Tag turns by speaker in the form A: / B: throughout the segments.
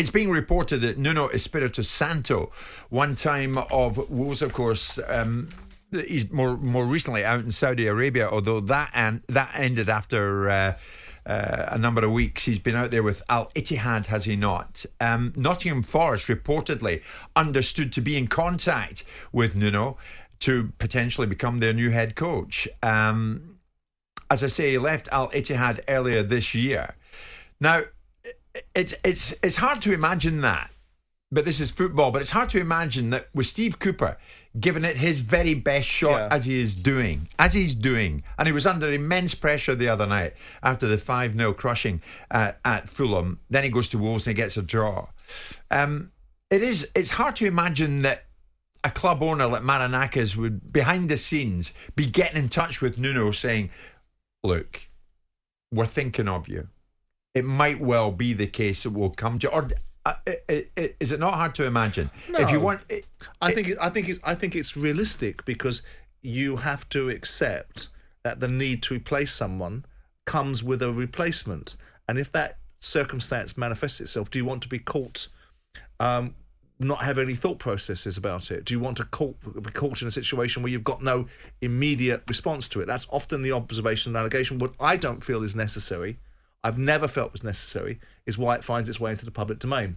A: It's being reported that Nuno Espirito Santo, one time of Wolves, of course, he's more recently out in Saudi Arabia, although that ended after a number of weeks. He's been out there with Al Ittihad, has he not? Nottingham Forest reportedly understood to be in contact with Nuno to potentially become their new head coach. As I say, he left Al Ittihad earlier this year. Now, it's hard to imagine that, but this is football. But it's hard to imagine that with Steve Cooper giving it his very best shot as he's doing, and he was under immense pressure the other night after the 5-0 crushing at Fulham. Then he goes to Wolves and he gets a draw. It's hard to imagine that a club owner like Marinakis would, behind the scenes, be getting in touch with Nuno saying, "Look, we're thinking of you. It might well be the case that we'll come to." Or is it not hard to imagine?
B: No.
A: If you want,
B: I think it's realistic, because you have to accept that the need to replace someone comes with a replacement, and if that circumstance manifests itself, do you want to be caught? Not have any thought processes about it? Do you want to be caught in a situation where you've got no immediate response to it? That's often the observation and allegation. What I don't feel is necessary, I've never felt was necessary, is why it finds its way into the public domain.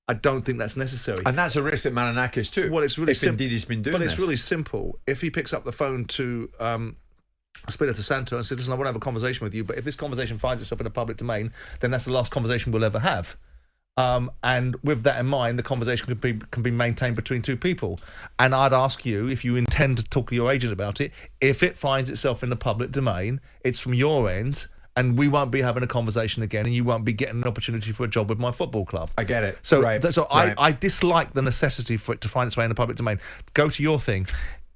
B: I don't think that's necessary.
A: And that's a risk that Marinakis too.
B: Well, it's really
A: if indeed he's been doing this.
B: But it's really simple. If he picks up the phone to Espirito Santo and says, "Listen, I want to have a conversation with you, but if this conversation finds itself in the public domain, then that's the last conversation we'll ever have." And with that in mind, the conversation can be maintained between two people. And I'd ask you, if you intend to talk to your agent about it, if it finds itself in the public domain, it's from your end, and we won't be having a conversation again, and you won't be getting an opportunity for a job with my football club.
A: I get it.
B: So,
A: right.
B: I dislike the necessity for it to find its way in the public domain. Go to your thing.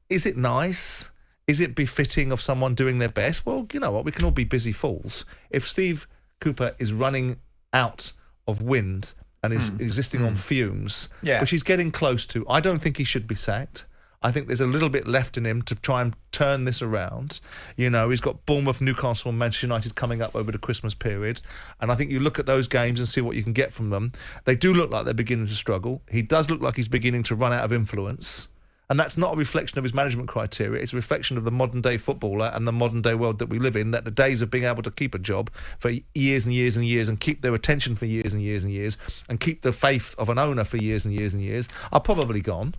B: Is it nice? Is it befitting of someone doing their best? Well, you know what? We can all be busy fools. If Steve Cooper is running out of wind and is existing on fumes, which he's getting close to, I don't think he should be sacked. I think there's a little bit left in him to try and turn this around. You know, he's got Bournemouth, Newcastle and Manchester United coming up over the Christmas period, and I think you look at those games and see what you can get from them. They do look like they're beginning to struggle. He does look like he's beginning to run out of influence. And that's not a reflection of his management criteria. It's a reflection of the modern-day footballer and the modern-day world that we live in, that the days of being able to keep a job for years and years and years and keep their attention for years and years and years and keep the faith of an owner for years and years and years are probably gone.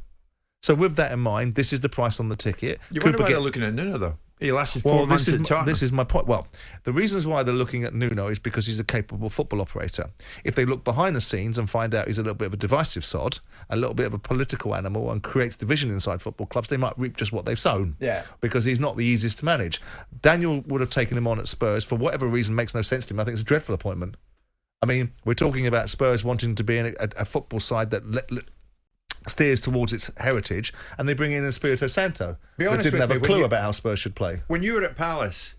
B: So with that in mind, this is the price on the ticket.
A: You wonder why they're looking at Nuno, though. He lasted 4 months at Tottenham.
B: This is my point. Well, the reasons why they're looking at Nuno is because he's a capable football operator. If they look behind the scenes and find out he's a little bit of a divisive sod, a little bit of a political animal, and creates division inside football clubs, they might reap just what they've sown.
A: Yeah. Because
B: he's not the easiest to manage. Daniel would have taken him on at Spurs for whatever reason, makes no sense to him. I think it's a dreadful appointment. I mean, we're talking about Spurs wanting to be in a football side that steers towards its heritage, and they bring in Espirito Santo.
A: Be honest,
B: that didn't have a clue about how Spurs should play.
A: When you were at Palace,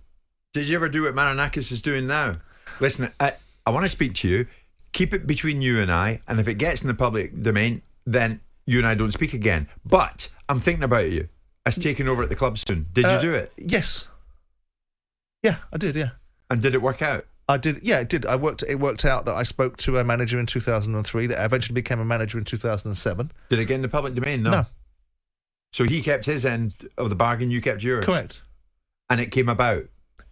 A: did you ever do what Marinakis is doing now? Listen, I want to speak to you. Keep it between you and I, and if it gets in the public domain, then you and I don't speak again. But I'm thinking about you as taking over at the club soon. Did you do it?
B: Yes. Yeah, I did, yeah.
A: And did it work out?
B: I did, yeah, it did. It worked out that I spoke to a manager in 2003, that I eventually became a manager in 2007.
A: Did it get in the public domain? No. So he kept his end of the bargain, you kept yours?
B: Correct.
A: And it came about?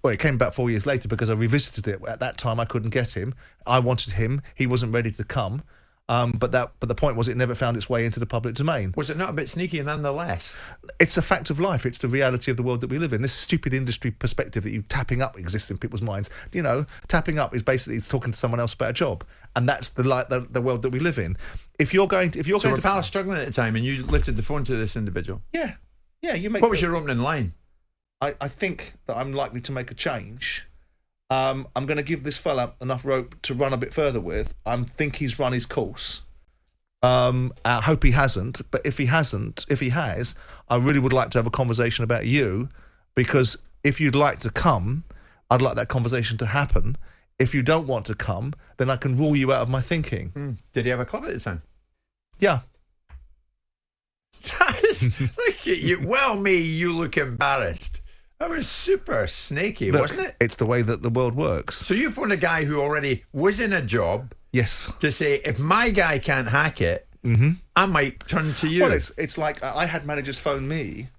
B: Well, it came about 4 years later because I revisited it. At that time, I couldn't get him. I wanted him. He wasn't ready to come. But the point was, it never found its way into the public domain.
A: Was it not a bit sneaky nonetheless?
B: It's a fact of life. It's the reality of the world that we live in. This stupid industry perspective that you tapping up exists in people's minds. You know, tapping up is basically talking to someone else about a job, and that's the world that we live in. If you're going to
A: Palace struggling at the time, and you lifted the phone to this individual.
B: Yeah. You make.
A: What was your opening line?
B: I think that I'm likely to make a change. I'm going to give this fella enough rope to run a bit further with. I think he's run his course. I hope he hasn't, but if he has, I really would like to have a conversation about you, because if you'd like to come, I'd like that conversation to happen. If you don't want to come, then I can rule you out of my thinking.
A: Did he have a club at the time?
B: Yeah.
A: Look at you. Well, you look embarrassed. That was super snaky, wasn't it?
B: It's the way that the world works.
A: So you phoned a guy who already was in a job,
B: Yes.
A: To say, if my guy can't hack it, I might turn to you.
B: Well, it's like I had managers phone me.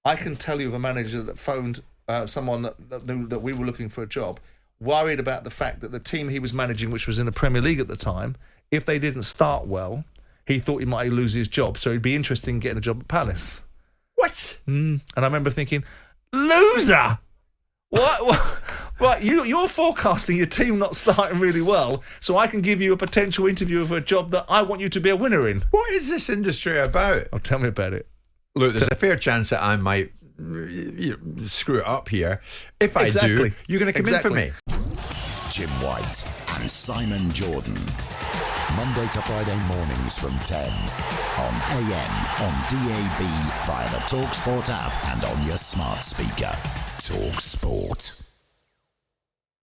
B: I can tell you of a manager that phoned someone that knew that we were looking for a job, worried about the fact that the team he was managing, which was in the Premier League at the time, if they didn't start well, he thought he might lose his job. So he'd be interested in getting a job at Palace.
A: What?
B: And I remember thinking, loser! What? You're forecasting your team not starting really well, so I can give you a potential interview for a job that I want you to be a winner in.
A: What is this industry about?
B: Oh, tell me about it.
A: Look, there's a fair chance that I might screw it up here. If I do, you're going to come in for me.
C: Jim White and Simon Jordan. Monday to Friday mornings from 10 on AM, on DAB, via the TalkSPORT app and on your smart speaker. TalkSPORT.